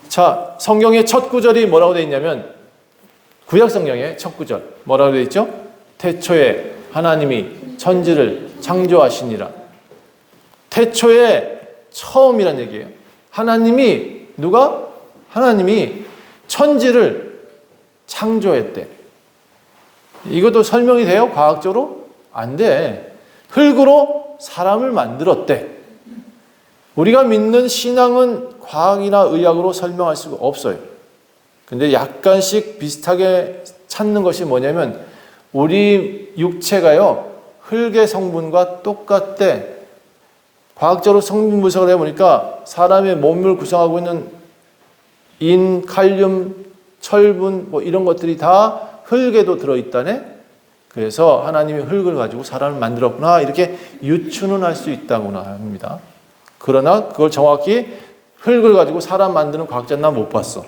자, 성경의 첫 구절이 뭐라고 되어 있냐면 구약 성경의 첫 구절 뭐라고 되어 있죠? 태초에 하나님이 천지를 창조하시니라. 태초에 처음이란 얘기예요. 하나님이 누가? 하나님이 천지를 창조했대. 이것도 설명이 돼요? 과학적으로? 안 돼. 흙으로 사람을 만들었대. 우리가 믿는 신앙은 과학이나 의학으로 설명할 수가 없어요. 근데 약간씩 비슷하게 찾는 것이 뭐냐면 우리 육체가요 흙의 성분과 똑같대. 과학적으로 성분 분석을 해보니까 사람의 몸을 구성하고 있는 인, 칼륨, 철분 뭐 이런 것들이 다 흙에도 들어있다네. 그래서 하나님이 흙을 가지고 사람을 만들었구나 이렇게 유추는 할 수 있다고나 합니다. 그러나 그걸 정확히 흙을 가지고 사람 만드는 과학자는 난 못 봤어.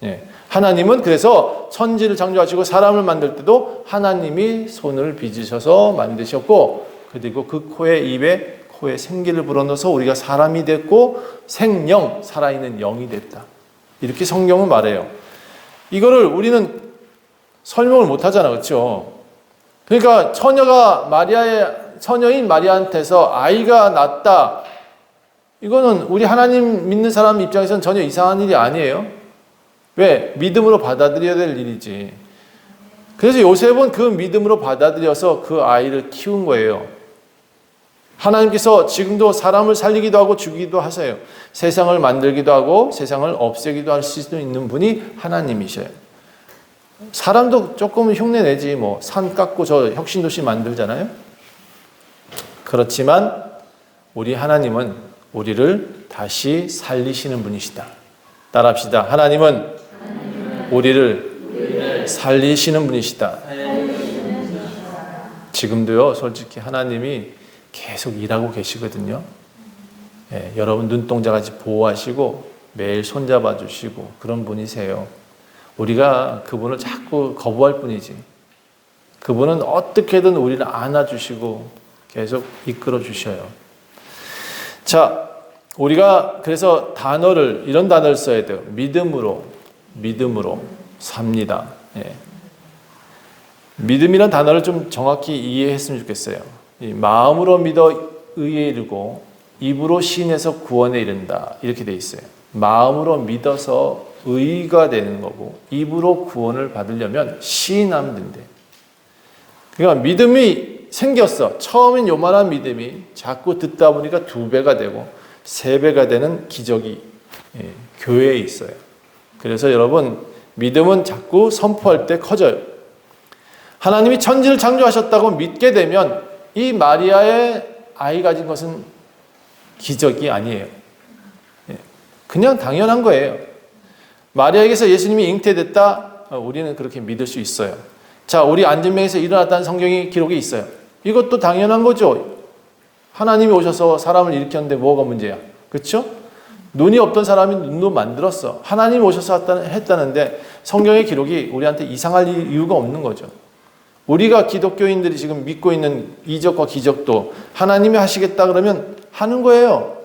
예. 하나님은 그래서 천지를 창조하시고 사람을 만들 때도 하나님이 손을 빚으셔서 만드셨고 그리고 그 코에 입에 코에 생기를 불어넣어서 우리가 사람이 됐고 생영, 살아있는 영이 됐다. 이렇게 성경은 말해요. 이거를 우리는 설명을 못하잖아, 그렇죠? 그러니까 처녀인 마리아한테서 아이가 낳았다. 이거는 우리 하나님 믿는 사람 입장에서는 전혀 이상한 일이 아니에요. 왜? 믿음으로 받아들여야 될 일이지. 그래서 요셉은 그 믿음으로 받아들여서 그 아이를 키운 거예요. 하나님께서 지금도 사람을 살리기도 하고 죽이기도 하세요. 세상을 만들기도 하고 세상을 없애기도 할 수 있는 분이 하나님이셔요. 사람도 조금 흉내내지, 뭐 산 깎고 저 혁신도시 만들잖아요. 그렇지만 우리 하나님은 우리를 다시 살리시는 분이시다. 따라합시다. 하나님은 우리를 살리시는 분이시다. 지금도요, 솔직히 하나님이 계속 일하고 계시거든요. 예, 여러분 눈동자같이 보호하시고 매일 손잡아 주시고 그런 분이세요. 우리가 그분을 자꾸 거부할 뿐이지. 그분은 어떻게든 우리를 안아주시고 계속 이끌어 주셔요. 자, 우리가 그래서 이런 단어를 써야 돼요. 믿음으로 삽니다. 예. 믿음이란 단어를 좀 정확히 이해했으면 좋겠어요. 마음으로 믿어 의에 이르고 입으로 시인해서 구원에 이른다. 이렇게 돼 있어요. 마음으로 믿어서 의가 되는 거고 입으로 구원을 받으려면 시인하면 된대. 그러니까 믿음이 생겼어. 처음엔 요만한 믿음이 자꾸 듣다 보니까 2배가 되고 3배가 되는 기적이 교회에 있어요. 그래서 여러분 믿음은 자꾸 선포할 때 커져요. 하나님이 천지를 창조하셨다고 믿게 되면 이 마리아의 아이 가진 것은 기적이 아니에요. 그냥 당연한 거예요. 마리아에게서 예수님이 잉태됐다. 우리는 그렇게 믿을 수 있어요. 자, 우리 안전명에서 일어났다는 성경의 기록이 있어요. 이것도 당연한 거죠. 하나님이 오셔서 사람을 일으켰는데 뭐가 문제야? 그렇죠? 눈이 없던 사람이 눈도 만들었어. 하나님이 오셔서 했다는데 성경의 기록이 우리한테 이상할 이유가 없는 거죠. 우리가 기독교인들이 지금 믿고 있는 이적과 기적도 하나님이 하시겠다 그러면 하는 거예요.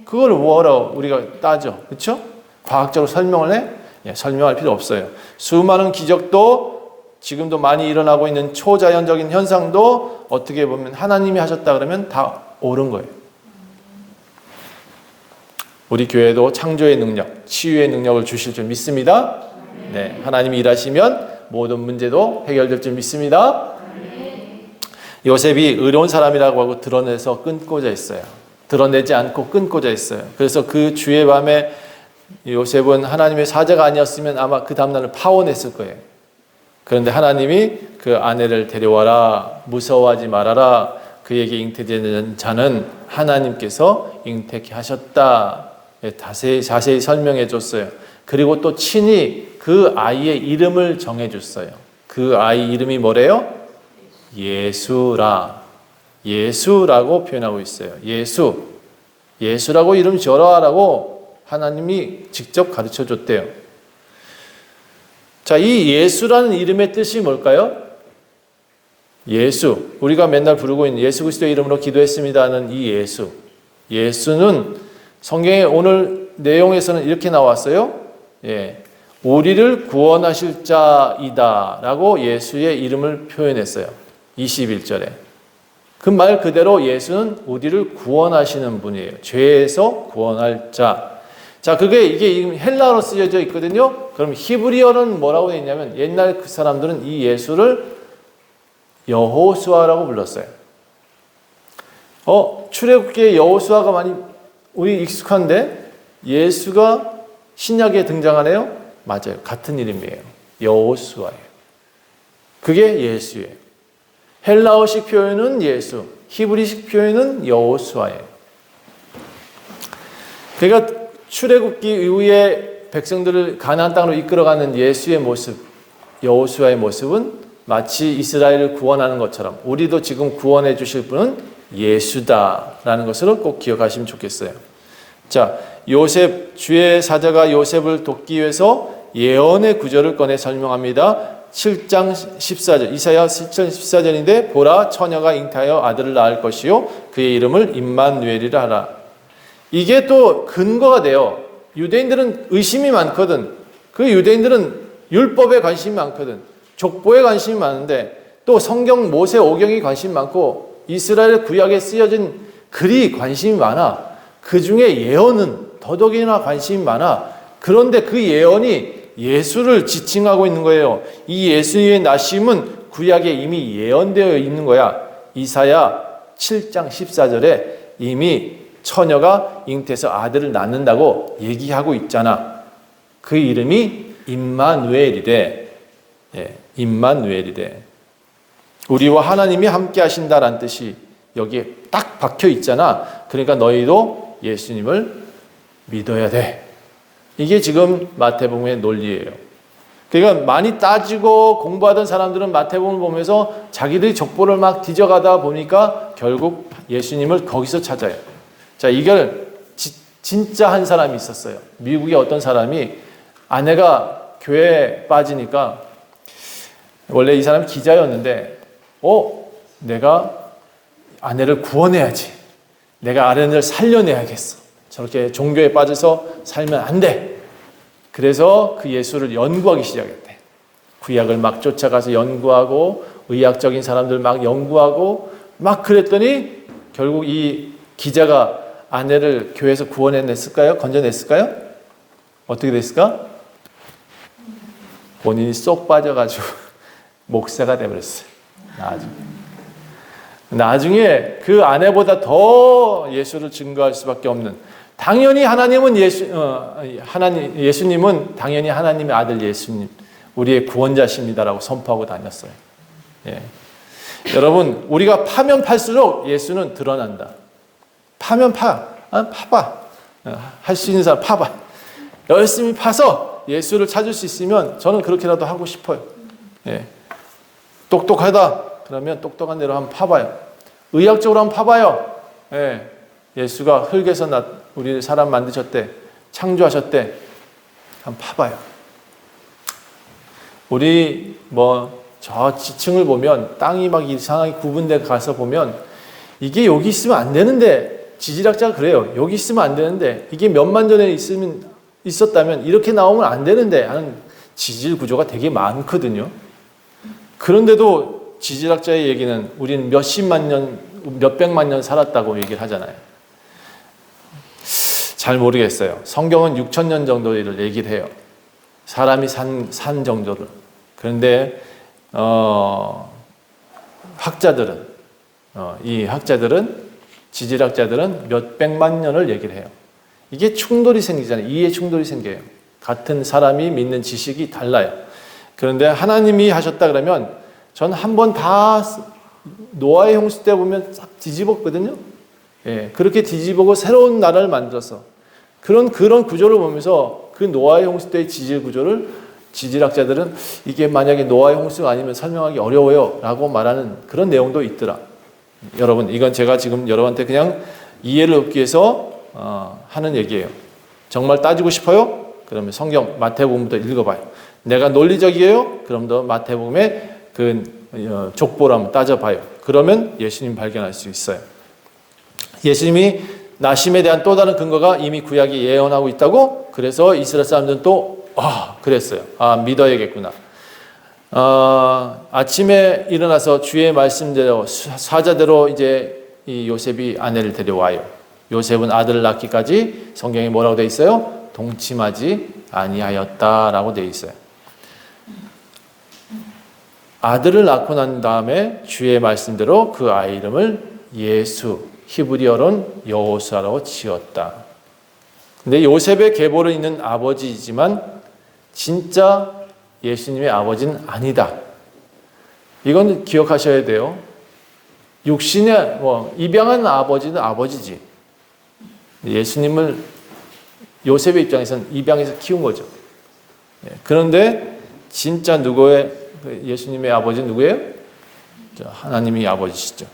그걸 뭐라고 우리가 따져. 그렇죠? 과학적으로 설명을 해? 예, 설명할 필요 없어요. 수많은 기적도 지금도 많이 일어나고 있는 초자연적인 현상도 어떻게 보면 하나님이 하셨다 그러면 다 옳은 거예요. 우리 교회도 창조의 능력, 치유의 능력을 주실 줄 믿습니다. 네, 하나님이 일하시면 모든 문제도 해결될 줄 믿습니다. 요셉이 의로운 사람이라고 하고 드러내서 끊고자 했어요. 드러내지 않고 끊고자 했어요. 그래서 그 주의 밤에 요셉은 하나님의 사자가 아니었으면 아마 그 다음날을 파혼했을 거예요. 그런데 하나님이 그 아내를 데려와라, 무서워하지 말아라, 그에게 잉태된 자는 하나님께서 잉태케 하셨다. 자세히 설명해 줬어요. 그리고 또 친히 그 아이의 이름을 정해 줬어요. 그 아이 이름이 뭐래요? 예수라고 표현하고 있어요. 예수라고 이름 지어라라고 하나님이 직접 가르쳐 줬대요. 자, 이 예수라는 이름의 뜻이 뭘까요? 예수, 우리가 맨날 부르고 있는 예수 그리스도의 이름으로 기도했습니다 하는 이 예수는 성경의 오늘 내용에서는 이렇게 나왔어요. 예, 우리를 구원하실 자이다 라고 예수의 이름을 표현했어요. 21절에. 그 말 그대로 예수는 우리를 구원하시는 분이에요. 죄에서 구원할 자. 자, 이게 헬라어로 쓰여져 있거든요. 그럼 히브리어는 뭐라고 되어 있냐면 옛날 그 사람들은 이 예수를 여호수아라고 불렀어요. 출애굽기에 여호수아가 많이 우리 익숙한데 예수가 신약에 등장하네요? 맞아요. 같은 이름이에요. 여호수아예요. 그게 예수예요. 헬라어식 표현은 예수, 히브리식 표현은 여호수아예요. 그러니까 출애굽기 이후에 백성들을 가나안 땅으로 이끌어가는 예수의 모습, 여호수아의 모습은 마치 이스라엘을 구원하는 것처럼 우리도 지금 구원해 주실 분은 예수다라는 것을 꼭 기억하시면 좋겠어요. 자, 주의 사자가 요셉을 돕기 위해서 예언의 구절을 꺼내 설명합니다. 7장 14절, 이사야 7장 14절인데 보라 처녀가 잉태하여 아들을 낳을 것이요 그의 이름을 임마누엘이라 하라. 이게 또 근거가 돼요. 유대인들은 의심이 많거든. 그 유대인들은 율법에 관심이 많거든. 족보에 관심이 많은데 또 성경 모세 오경이 관심이 많고 이스라엘 구약에 쓰여진 글이 관심이 많아. 그 중에 예언은 더더욱이나 관심이 많아. 그런데 그 예언이 예수를 지칭하고 있는 거예요. 이 예수의 나심은 구약에 이미 예언되어 있는 거야. 이사야 7장 14절에 이미 처녀가 잉태해서 아들을 낳는다고 얘기하고 있잖아. 그 이름이 임마누엘이래. 예, 임마누엘이래. 우리와 하나님이 함께 하신다라는 뜻이 여기에 딱 박혀 있잖아. 그러니까 너희도 예수님을 믿어야 돼. 이게 지금 마태복음의 논리예요. 그러니까 많이 따지고 공부하던 사람들은 마태복음을 보면서 자기들이 족보를 막 뒤져가다 보니까 결국 예수님을 거기서 찾아요. 자, 이걸 진짜 한 사람이 있었어요. 미국의 어떤 사람이 아내가 교회에 빠지니까 원래 이 사람이 기자였는데 내가 아내를 구원해야지. 내가 아내를 살려내야겠어. 저렇게 종교에 빠져서 살면 안 돼. 그래서 그 예수를 연구하기 시작했대. 구약을 막 쫓아가서 연구하고 의학적인 사람들 막 연구하고 막 그랬더니 결국 이 기자가 아내를 교회에서 구원해냈을까요? 건져냈을까요? 어떻게 됐을까? 본인이 쏙 빠져가지고 목사가 돼버렸어요. 나중에 그 아내보다 더 예수를 증거할 수밖에 없는, 당연히 하나님은 예수님은 당연히 하나님의 아들 예수님, 우리의 구원자십니다라고 선포하고 다녔어요. 예. 여러분, 우리가 파면 팔수록 예수는 드러난다. 파면 파봐. 할 수 있는 사람 파봐. 열심히 파서 예수를 찾을 수 있으면 저는 그렇게라도 하고 싶어요. 예. 똑똑하다 그러면 똑똑한 대로 한번 파봐요. 의학적으로 한번 파봐요. 예. 예수가 흙에서 우리 사람 만드셨대. 창조하셨대. 한번 파봐요. 우리 저 지층을 보면 땅이 막 이상하게 구분돼 가서 보면 이게 여기 있으면 안 되는데, 지질학자가 그래요. 여기 있으면 안 되는데, 이게 몇만 전에 있었다면 이렇게 나오면 안 되는데 하는 지질 구조가 되게 많거든요. 그런데도 지질학자의 얘기는 우리는 몇십만 년, 몇백만 년 살았다고 얘기를 하잖아요. 잘 모르겠어요. 성경은 6,000년 정도를 얘기를 해요. 사람이 산 정도를. 그런데 학자들은 지질학자들은 몇백만 년을 얘기를 해요. 이게 충돌이 생기잖아요. 이해 충돌이 생겨요. 같은 사람이 믿는 지식이 달라요. 그런데 하나님이 하셨다 그러면 전 한번 다 노아의 홍수 때 보면 싹 뒤집었거든요. 예, 그렇게 뒤집고 새로운 나라를 만들어서 그런 구조를 보면서 그 노아의 홍수 때의 지질 구조를 지질학자들은 이게 만약에 노아의 홍수가 아니면 설명하기 어려워요 라고 말하는 그런 내용도 있더라. 여러분, 이건 제가 지금 여러분한테 그냥 이해를 얻기 위해서 하는 얘기예요. 정말 따지고 싶어요? 그러면 성경 마태복음부터 읽어봐요. 내가 논리적이에요? 그럼 더 마태복음의 그 족보를 한번 따져봐요. 그러면 예수님 발견할 수 있어요. 예수님이 나심에 대한 또 다른 근거가 이미 구약이 예언하고 있다고. 그래서 이스라엘 사람들은 또 그랬어요. 믿어야겠구나. 아침에 일어나서 주의 말씀대로 사자대로 이제 이 요셉이 아내를 데려와요. 요셉은 아들을 낳기까지 성경에 뭐라고 돼 있어요? 동침하지 아니하였다라고 돼 있어요. 아들을 낳고 난 다음에 주의 말씀대로 그 아이 이름을 예수, 히브리어로는 여호수아라고 지었다. 근데 요셉의 계보를 잇는 아버지이지만 진짜 예수님의 아버지는 아니다. 이건 기억하셔야 돼요. 육신의 입양한 아버지는 아버지지. 예수님을 요셉의 입장에서는 입양해서 키운 거죠. 그런데 진짜 예수님의 아버지는 누구예요? 하나님이 아버지시죠.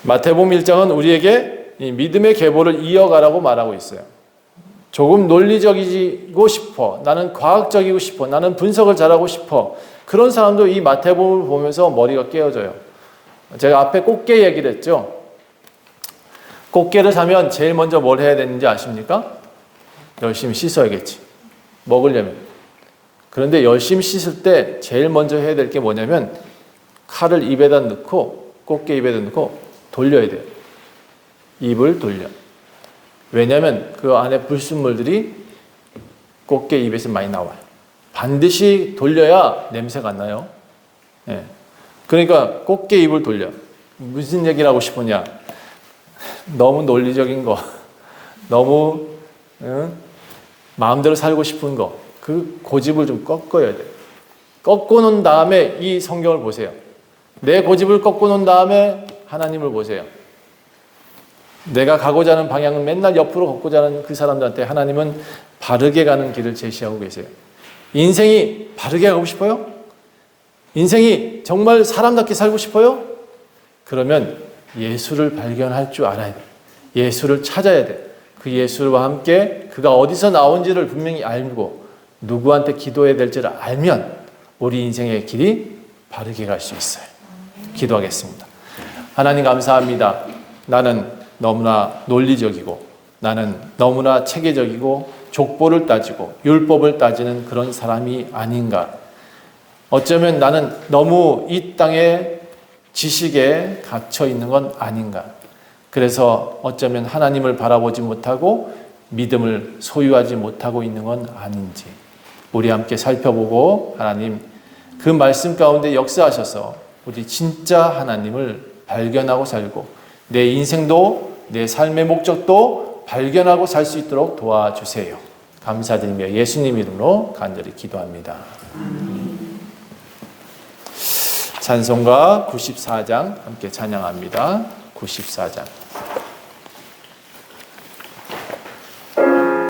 마태복음 1장은 우리에게 이 믿음의 계보를 이어가라고 말하고 있어요. 조금 논리적이고 싶어. 나는 과학적이고 싶어. 나는 분석을 잘하고 싶어. 그런 사람도 이 마태복음을 보면서 머리가 깨어져요. 제가 앞에 꽃게 얘기를 했죠. 꽃게를 사면 제일 먼저 뭘 해야 되는지 아십니까? 열심히 씻어야겠지. 먹으려면. 그런데 열심히 씻을 때 제일 먼저 해야 될 게 뭐냐면 칼을 입에다 넣고 꽃게 입에다 넣고 돌려야 돼요. 입을 돌려. 왜냐하면 그 안에 불순물들이 꽃게 입에서 많이 나와요. 반드시 돌려야 냄새가 안 나요. 예. 그러니까 꽃게 입을 돌려. 무슨 얘기를 하고 싶으냐? 너무 논리적인 거, 너무 마음대로 살고 싶은 거, 그 고집을 좀 꺾어야 돼요. 꺾고 놓은 다음에 이 성경을 보세요. 내 고집을 꺾고 놓은 다음에 하나님을 보세요. 내가 가고자 하는 방향은 맨날 옆으로 걷고자 하는 그 사람들한테 하나님은 바르게 가는 길을 제시하고 계세요. 인생이 바르게 가고 싶어요? 인생이 정말 사람답게 살고 싶어요? 그러면 예수를 발견할 줄 알아야 돼. 예수를 찾아야 돼. 그 예수와 함께 그가 어디서 나온지를 분명히 알고 누구한테 기도해야 될지를 알면 우리 인생의 길이 바르게 갈 수 있어요. 기도하겠습니다. 하나님 감사합니다. 나는 너무나 논리적이고 나는 너무나 체계적이고 족보를 따지고 율법을 따지는 그런 사람이 아닌가. 어쩌면 나는 너무 이 땅의 지식에 갇혀 있는 건 아닌가. 그래서 어쩌면 하나님을 바라보지 못하고 믿음을 소유하지 못하고 있는 건 아닌지 우리 함께 살펴보고 하나님 그 말씀 가운데 역사하셔서 우리 진짜 하나님을 발견하고 살고 내 인생도 내 삶의 목적도 발견하고 살 수 있도록 도와주세요. 감사드리며 예수님 이름으로 간절히 기도합니다. 찬송가 94장 함께 찬양합니다. 94장.